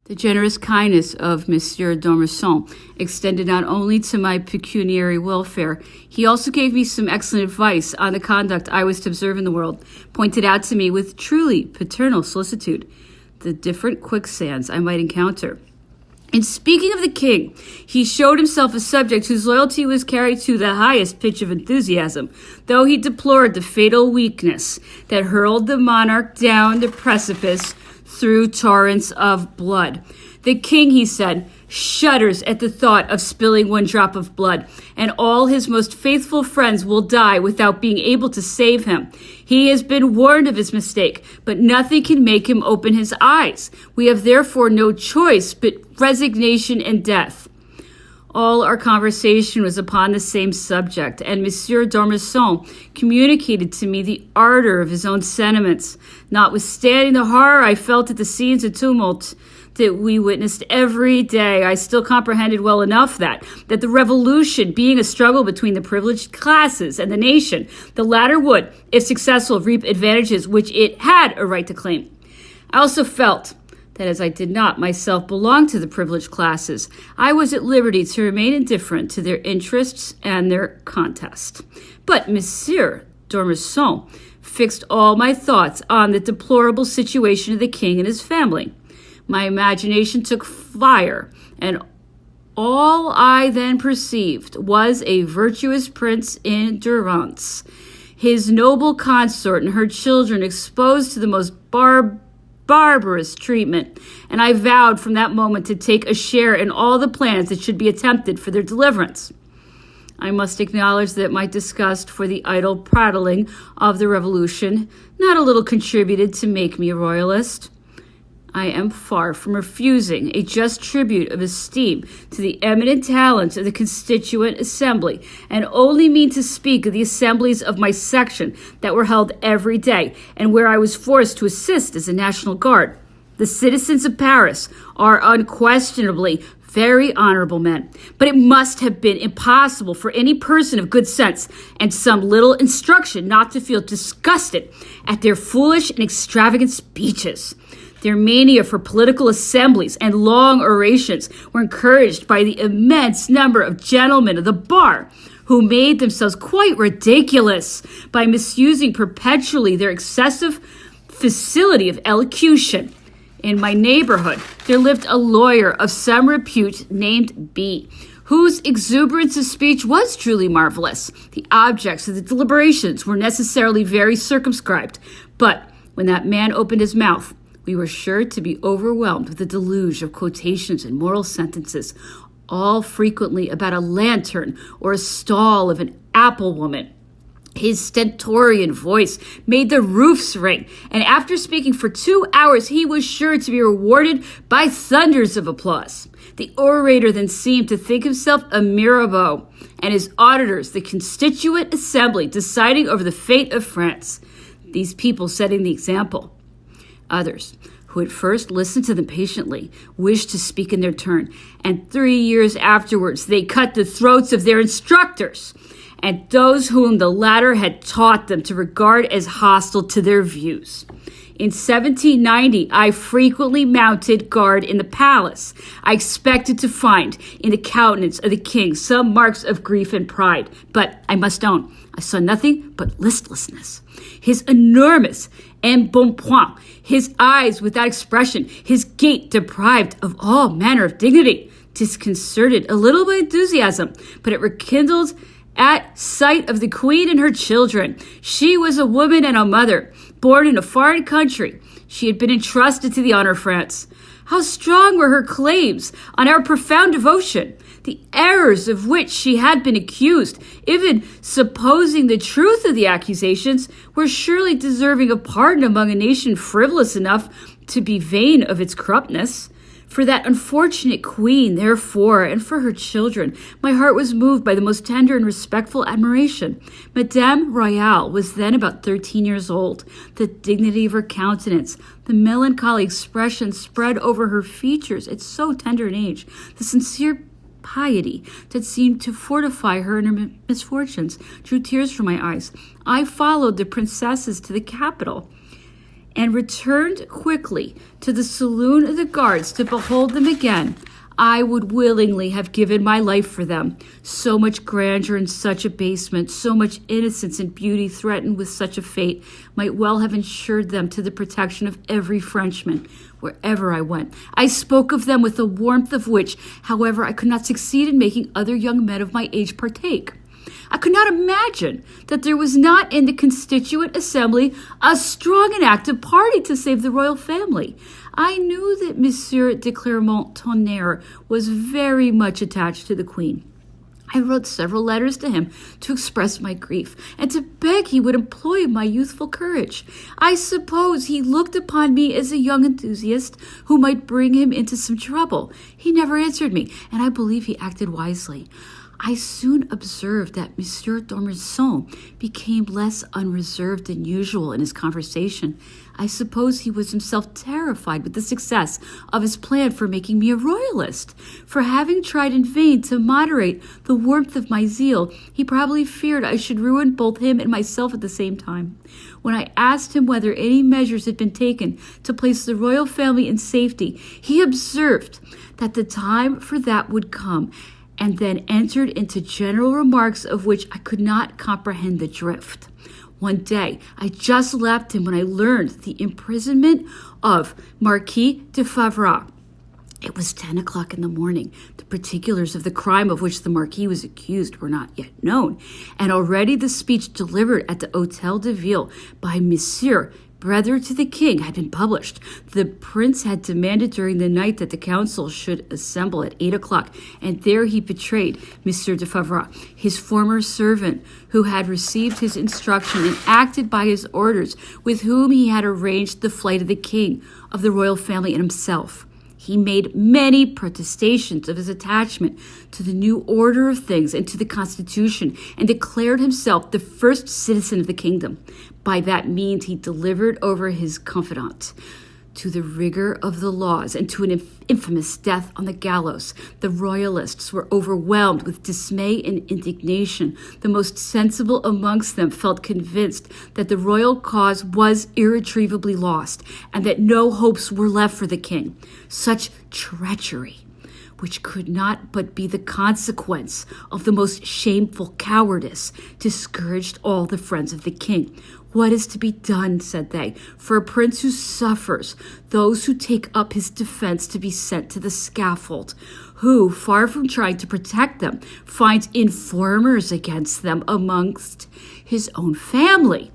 The generous kindness of Monsieur d'Ormesson extended not only to my pecuniary welfare, he also gave me some excellent advice on the conduct I was to observe in the world, pointed out to me with truly paternal solicitude the different quicksands I might encounter. In speaking of the king, he showed himself a subject whose loyalty was carried to the highest pitch of enthusiasm, though he deplored the fatal weakness that hurled the monarch down the precipice through torrents of blood. The king, he said, shudders at the thought of spilling one drop of blood, and all his most faithful friends will die without being able to save him. He has been warned of his mistake, but nothing can make him open his eyes. We have therefore no choice but resignation and death. All our conversation was upon the same subject, and Monsieur d'Ormesson communicated to me the ardor of his own sentiments. Notwithstanding the horror I felt at the scenes of tumult that we witnessed every day, I still comprehended well enough that the revolution being a struggle between the privileged classes and the nation, the latter would, if successful, reap advantages which it had a right to claim. I also felt that as I did not myself belong to the privileged classes, I was at liberty to remain indifferent to their interests and their contest. But Monsieur d'Ormesson fixed all my thoughts on the deplorable situation of the king and his family. My imagination took fire, and all I then perceived was a virtuous prince in durance, his noble consort and her children exposed to the most barbarous treatment, and I vowed from that moment to take a share in all the plans that should be attempted for their deliverance. I must acknowledge that my disgust for the idle prattling of the revolution not a little contributed to make me a royalist. I am far from refusing a just tribute of esteem to the eminent talents of the Constituent Assembly, and only mean to speak of the assemblies of my section that were held every day, and where I was forced to assist as a National Guard. The citizens of Paris are unquestionably very honorable men, but it must have been impossible for any person of good sense and some little instruction not to feel disgusted at their foolish and extravagant speeches. Their mania for political assemblies and long orations were encouraged by the immense number of gentlemen of the bar who made themselves quite ridiculous by misusing perpetually their excessive facility of elocution. In my neighborhood, there lived a lawyer of some repute named B, whose exuberance of speech was truly marvelous. The objects of the deliberations were necessarily very circumscribed, but when that man opened his mouth, we were sure to be overwhelmed with a deluge of quotations and moral sentences, all frequently about a lantern or a stall of an apple woman. His stentorian voice made the roofs ring, and after speaking for 2 hours, he was sure to be rewarded by thunders of applause. The orator then seemed to think himself a Mirabeau, and his auditors the Constituent Assembly deciding over the fate of France, these people setting the example. Others, who at first listened to them patiently, wished to speak in their turn, and 3 years afterwards they cut the throats of their instructors, and those whom the latter had taught them to regard as hostile to their views. In 1790, I frequently mounted guard in the palace. I expected to find in the countenance of the king some marks of grief and pride, but I must own, I saw nothing but listlessness. His enormous embonpoint, his eyes without expression, his gait deprived of all manner of dignity, disconcerted a little by enthusiasm, but it rekindled at sight of the queen and her children. She was a woman and a mother, born in a foreign country. She had been entrusted to the honor of France. How strong were her claims on our profound devotion! The errors of which she had been accused, even supposing the truth of the accusations, were surely deserving of pardon among a nation frivolous enough to be vain of its corruptness. For that unfortunate queen, therefore, and for her children, my heart was moved by the most tender and respectful admiration. Madame Royale was then about 13 years old. The dignity of her countenance, the melancholy expression spread over her features at so tender an age, the sincere piety that seemed to fortify her in her misfortunes, drew tears from my eyes. I followed the princesses to the capital, and returned quickly to the saloon of the guards to behold them again, I would willingly have given my life for them. So much grandeur and such abasement, so much innocence and beauty threatened with such a fate, might well have ensured them to the protection of every Frenchman, wherever I went. I spoke of them with a warmth of which, however, I could not succeed in making other young men of my age partake. I could not imagine that there was not in the Constituent Assembly a strong and active party to save the royal family. I knew that Monsieur de Clermont-Tonnerre was very much attached to the Queen. I wrote several letters to him to express my grief and to beg he would employ my youthful courage. I suppose he looked upon me as a young enthusiast who might bring him into some trouble. He never answered me, and I believe he acted wisely. I soon observed that Monsieur d'Ormesson became less unreserved than usual in his conversation. I suppose he was himself terrified with the success of his plan for making me a royalist. For having tried in vain to moderate the warmth of my zeal, he probably feared I should ruin both him and myself at the same time. When I asked him whether any measures had been taken to place the royal family in safety, he observed that the time for that would come, and then entered into general remarks of which I could not comprehend the drift. One day, I just left him when I learned the imprisonment of Marquis de Favras. It was 10 o'clock in the morning. The particulars of the crime of which the Marquis was accused were not yet known, and already the speech delivered at the Hôtel de Ville by Monsieur, brother to the king, had been published. The prince had demanded during the night that the council should assemble at 8 o'clock, and there he betrayed Monsieur de Favras, his former servant, who had received his instruction and acted by his orders, with whom he had arranged the flight of the king, of the royal family, and himself. He made many protestations of his attachment to the new order of things and to the Constitution, and declared himself the first citizen of the kingdom. By that means he delivered over his confidant to the rigor of the laws and to an infamous death on the gallows. The royalists were overwhelmed with dismay and indignation. The most sensible amongst them felt convinced that the royal cause was irretrievably lost, and that no hopes were left for the king. Such treachery, which could not but be the consequence of the most shameful cowardice, discouraged all the friends of the king. What is to be done, said they, for a prince who suffers those who take up his defense to be sent to the scaffold, who, far from trying to protect them, finds informers against them amongst his own family?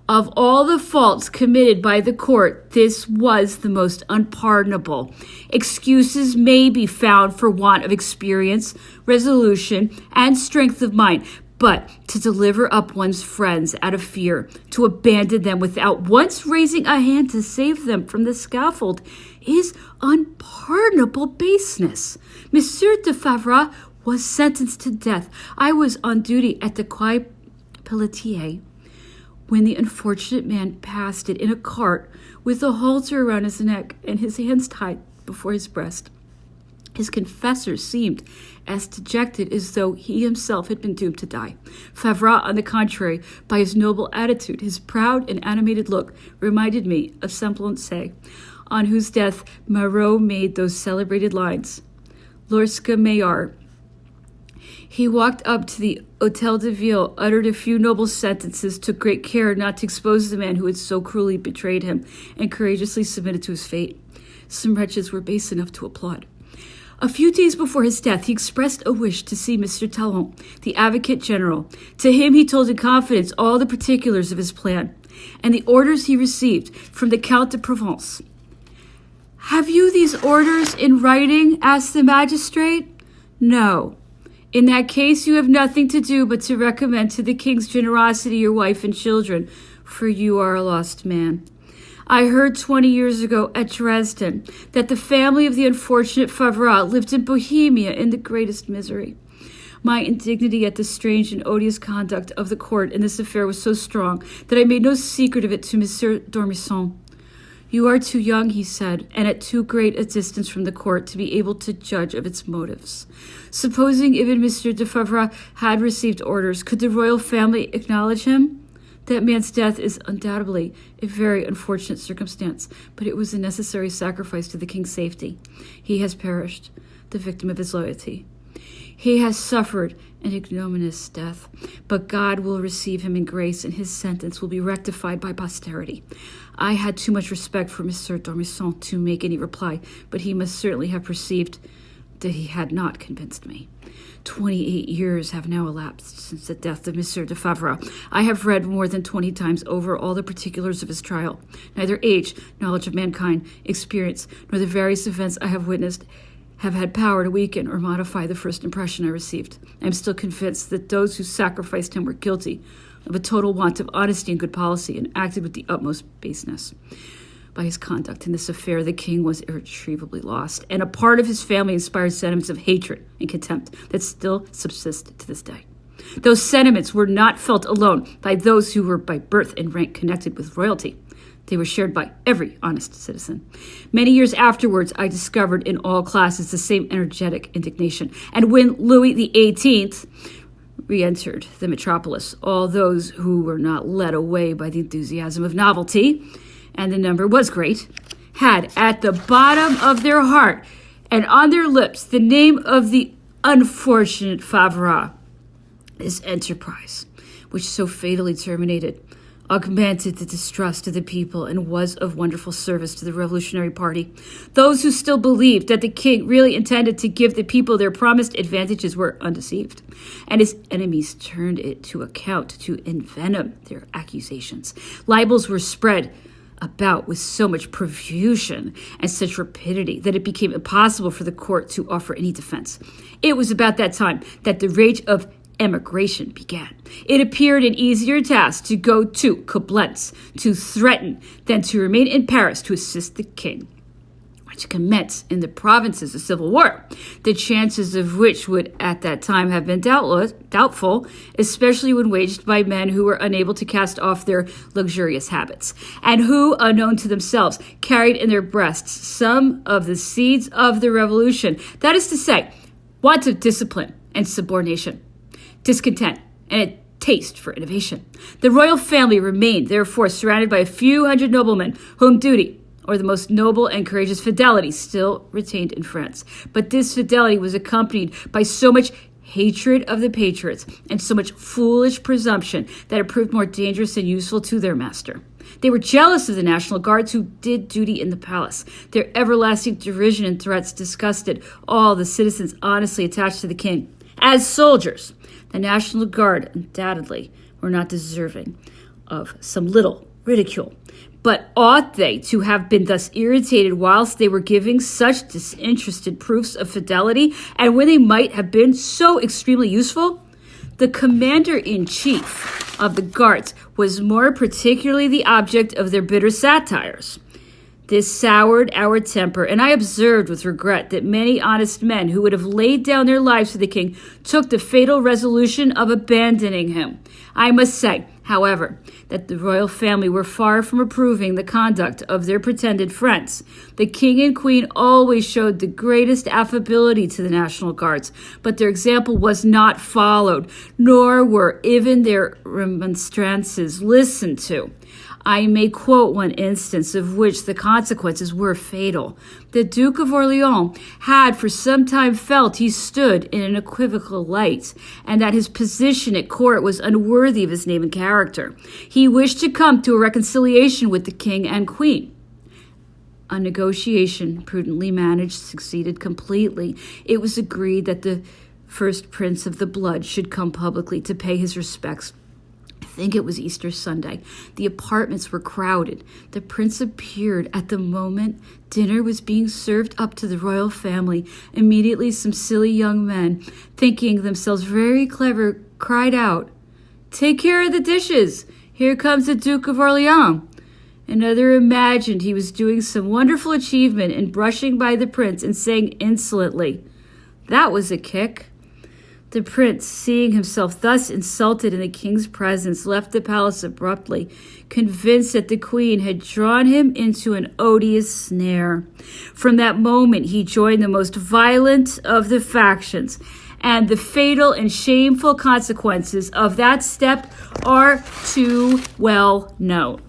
Of all the faults committed by the court, this was the most unpardonable. Excuses may be found for want of experience, resolution, and strength of mind, but to deliver up one's friends out of fear, to abandon them without once raising a hand to save them from the scaffold, is unpardonable baseness. Monsieur de Favras was sentenced to death. I was on duty at the Quai Pelletier when the unfortunate man passed it in a cart with a halter around his neck and his hands tied before his breast. His confessor seemed as dejected as though he himself had been doomed to die. Favras, on the contrary, by his noble attitude, his proud and animated look, reminded me of Semblançay, on whose death Marot made those celebrated lines, Lorsque Maillard. He walked up to the Hôtel de Ville, uttered a few noble sentences, took great care not to expose the man who had so cruelly betrayed him, and courageously submitted to his fate. Some wretches were base enough to applaud. A few days before his death, he expressed a wish to see Mr. Talon, the advocate general. To him he told in confidence all the particulars of his plan, and the orders he received from the Count de Provence. "Have you these orders in writing?" asked the magistrate. "No. In that case, you have nothing to do but to recommend to the king's generosity your wife and children, for you are a lost man. I heard 20 years ago at Dresden that the family of the unfortunate Favras lived in Bohemia in the greatest misery. My indignity at the strange and odious conduct of the court in this affair was so strong that I made no secret of it to Monsieur d'Ormesson. You are too young, he said, and at too great a distance from the court to be able to judge of its motives. Supposing even Monsieur de Favras had received orders, could the royal family acknowledge him? That man's death is undoubtedly a very unfortunate circumstance, but it was a necessary sacrifice to the king's safety. He has perished, the victim of his loyalty. He has suffered an ignominious death, but God will receive him in grace, and his sentence will be rectified by posterity. I had too much respect for Monsieur d'Ormesson to make any reply, but he must certainly have perceived that he had not convinced me. 28 years have now elapsed since the death of Monsieur de Favre. I have read more than 20 times over all the particulars of his trial. Neither age, knowledge of mankind, experience, nor the various events I have witnessed have had power to weaken or modify the first impression I received. I am still convinced that those who sacrificed him were guilty of a total want of honesty and good policy and acted with the utmost baseness. By his conduct in this affair, the king was irretrievably lost, and a part of his family inspired sentiments of hatred and contempt that still subsist to this day. Those sentiments were not felt alone by those who were by birth and rank connected with royalty. They were shared by every honest citizen. Many years afterwards, I discovered in all classes the same energetic indignation. And when Louis XVIII re-entered the metropolis, all those who were not led away by the enthusiasm of novelty, and the number was great, had at the bottom of their heart and on their lips the name of the unfortunate Favre. This enterprise, which so fatally terminated, augmented the distrust of the people and was of wonderful service to the Revolutionary Party. Those who still believed that the king really intended to give the people their promised advantages were undeceived, and his enemies turned it to account to envenom their accusations. Libels were spread about with so much profusion and such rapidity that it became impossible for the court to offer any defense. It was about that time that the rage of emigration began. It appeared an easier task to go to Coblentz to threaten than to remain in Paris to assist the king, which commenced in the provinces a civil war, the chances of which would at that time have been doubtful, especially when waged by men who were unable to cast off their luxurious habits, and who, unknown to themselves, carried in their breasts some of the seeds of the revolution, that is to say, want of discipline and subordination, discontent, and a taste for innovation. The royal family remained, therefore, surrounded by a few hundred noblemen whom duty, or the most noble and courageous fidelity, still retained in France. But this fidelity was accompanied by so much hatred of the patriots and so much foolish presumption that it proved more dangerous than useful to their master. They were jealous of the National Guards who did duty in the palace. Their everlasting derision and threats disgusted all the citizens honestly attached to the king. As soldiers, the National Guard undoubtedly were not deserving of some little ridicule. But ought they to have been thus irritated whilst they were giving such disinterested proofs of fidelity, and when they might have been so extremely useful? The commander-in-chief of the guards was more particularly the object of their bitter satires. This soured our temper, and I observed with regret that many honest men who would have laid down their lives for the king took the fatal resolution of abandoning him. I must say, however, that the royal family were far from approving the conduct of their pretended friends. The king and queen always showed the greatest affability to the National Guards, but their example was not followed, nor were even their remonstrances listened to. I may quote one instance of which the consequences were fatal. The Duke of Orleans had for some time felt he stood in an equivocal light, and that his position at court was unworthy of his name and character. He wished to come to a reconciliation with the king and queen. A negotiation, prudently managed, succeeded completely. It was agreed that the first prince of the blood should come publicly to pay his respects. I think it was Easter Sunday. The apartments were crowded. The prince appeared at the moment dinner was being served up to the royal family. Immediately some silly young men, thinking themselves very clever, cried out, "Take care of the dishes! Here comes the Duke of Orleans!" Another imagined he was doing some wonderful achievement in brushing by the prince and saying insolently, "That was a kick." The prince, seeing himself thus insulted in the king's presence, left the palace abruptly, convinced that the queen had drawn him into an odious snare. From that moment, he joined the most violent of the factions, and the fatal and shameful consequences of that step are too well known.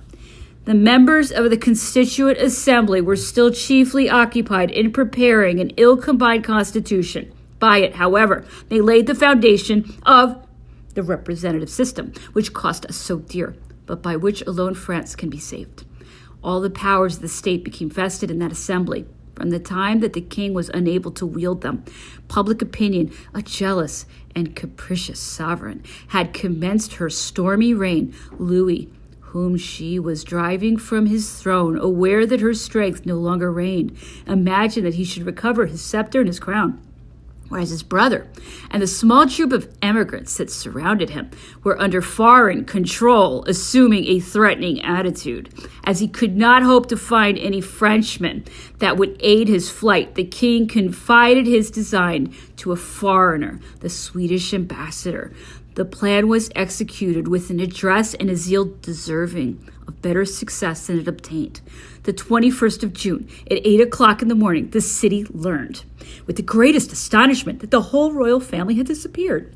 The members of the Constituent Assembly were still chiefly occupied in preparing an ill-combined constitution. By it, however, they laid the foundation of the representative system, which cost us so dear, but by which alone France can be saved. All the powers of the state became vested in that assembly. From the time that the king was unable to wield them, public opinion, a jealous and capricious sovereign, had commenced her stormy reign. Louis, whom she was driving from his throne, aware that her strength no longer reigned, imagined that he should recover his scepter and his crown. Whereas his brother and the small troop of emigrants that surrounded him were under foreign control, assuming a threatening attitude. As he could not hope to find any Frenchmen that would aid his flight, the king confided his design to a foreigner, the Swedish ambassador. The plan was executed with an address and a zeal deserving of better success than it obtained. The 21st of June, at 8 o'clock in the morning, the city learned, with the greatest astonishment, that the whole royal family had disappeared.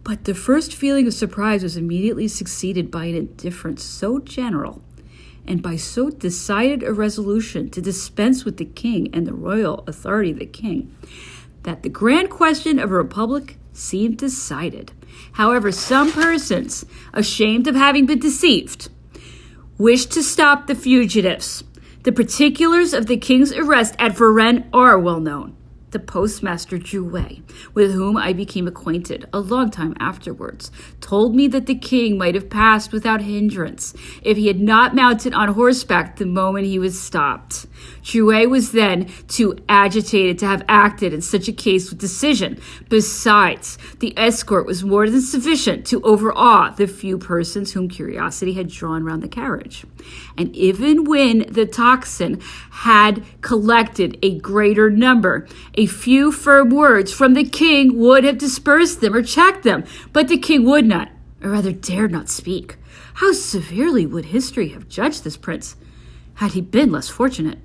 But the first feeling of surprise was immediately succeeded by an indifference so general, and by so decided a resolution to dispense with the king and the royal authority of the king, that the grand question of a republic seemed decided. However, some persons, ashamed of having been deceived, wished to stop the fugitives. The particulars of the king's arrest at Varennes are well known. The postmaster Jouet, with whom I became acquainted a long time afterwards, told me that the king might have passed without hindrance if he had not mounted on horseback the moment he was stopped. Jouet was then too agitated to have acted in such a case with decision. Besides, the escort was more than sufficient to overawe the few persons whom curiosity had drawn round the carriage. And even when the tocsin had collected a greater number, a few firm words from the king would have dispersed them or checked them, but the king would not, or rather dared not speak. How severely would history have judged this prince, had he been less fortunate?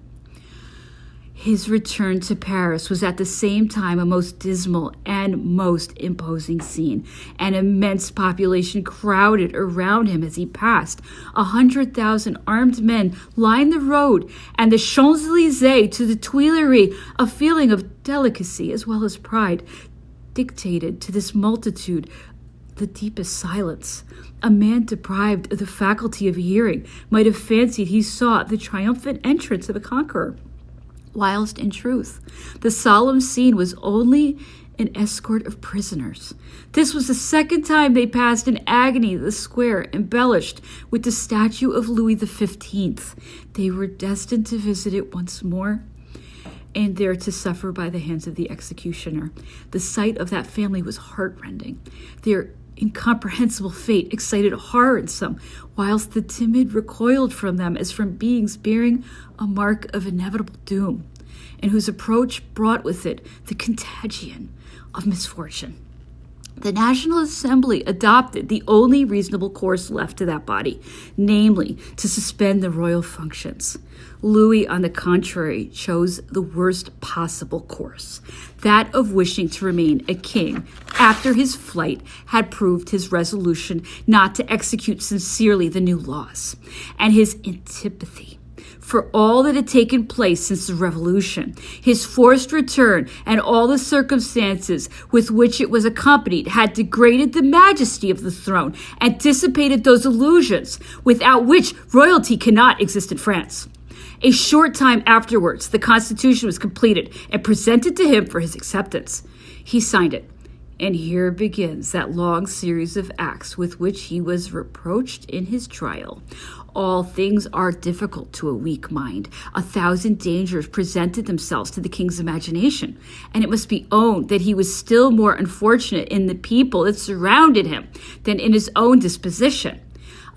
His return to Paris was at the same time a most dismal and most imposing scene. An immense population crowded around him as he passed. 100,000 armed men lined the road, and the Champs-Élysées to the Tuileries. A feeling of delicacy as well as pride dictated to this multitude the deepest silence. A man deprived of the faculty of hearing might have fancied he saw the triumphant entrance of a conqueror, whilst in truth the solemn scene was only an escort of prisoners. This was the second time they passed in agony the square embellished with the statue of Louis XV. They were destined to visit it once more, and there to suffer by the hands of the executioner. The sight of that family was heartrending. Their incomprehensible fate excited horror in some, whilst the timid recoiled from them as from beings bearing a mark of inevitable doom, and whose approach brought with it the contagion of misfortune. The National Assembly adopted the only reasonable course left to that body, namely to suspend the royal functions. Louis, on the contrary, chose the worst possible course, that of wishing to remain a king after his flight had proved his resolution not to execute sincerely the new laws, and his antipathy for all that had taken place since the Revolution. His forced return and all the circumstances with which it was accompanied had degraded the majesty of the throne and dissipated those illusions without which royalty cannot exist in France. A short time afterwards, the Constitution was completed and presented to him for his acceptance. He signed it, and here begins that long series of acts with which he was reproached in his trial. All things are difficult to a weak mind. 1,000 dangers presented themselves to the king's imagination, and it must be owned that he was still more unfortunate in the people that surrounded him than in his own disposition.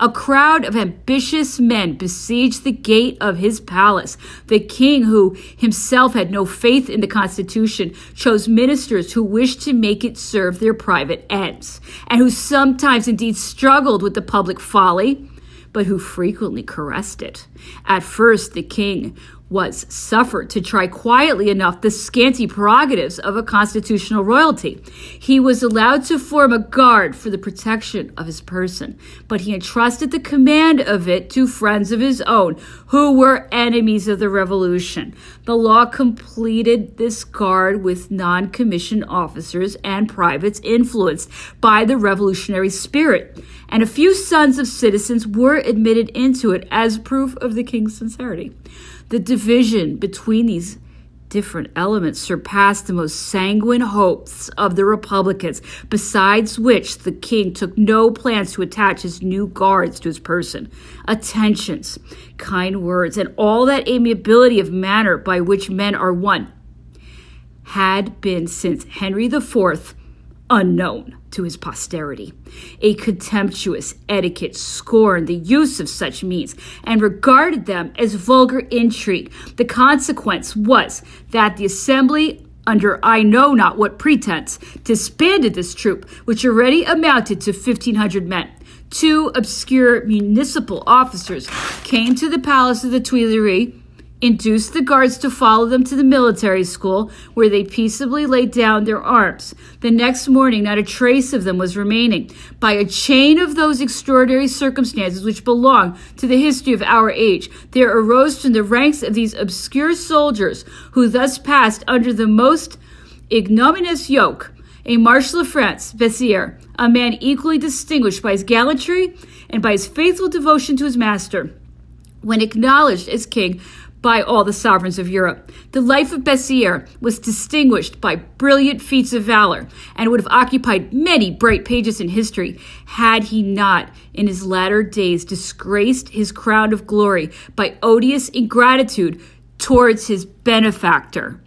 A crowd of ambitious men besieged the gate of his palace. The king, who himself had no faith in the Constitution, chose ministers who wished to make it serve their private ends, and who sometimes indeed struggled with the public folly, but who frequently caressed it. At first, the king was suffered to try quietly enough the scanty prerogatives of a constitutional royalty. He was allowed to form a guard for the protection of his person, but he entrusted the command of it to friends of his own who were enemies of the revolution. The law completed this guard with non-commissioned officers and privates influenced by the revolutionary spirit, and a few sons of citizens were admitted into it as proof of the king's sincerity. The division between these different elements surpassed the most sanguine hopes of the Republicans, besides which the king took no plans to attach his new guards to his person. Attentions, kind words, and all that amiability of manner by which men are won had been since Henry IV unknown to his posterity. A contemptuous etiquette scorned the use of such means and regarded them as vulgar intrigue. The consequence was that the assembly, under I know not what pretense, disbanded this troop, which already amounted to 1,500 men. Two obscure municipal officers came to the palace of the Tuileries, induced the guards to follow them to the military school, where they peaceably laid down their arms. The next morning, not a trace of them was remaining. By a chain of those extraordinary circumstances which belong to the history of our age, there arose from the ranks of these obscure soldiers, who thus passed under the most ignominious yoke, a Marshal of France, Bessières, a man equally distinguished by his gallantry and by his faithful devotion to his master. When acknowledged as king by all the sovereigns of Europe, the life of Bessières was distinguished by brilliant feats of valor and would have occupied many bright pages in history had he not, in his latter days, disgraced his crown of glory by odious ingratitude towards his benefactor.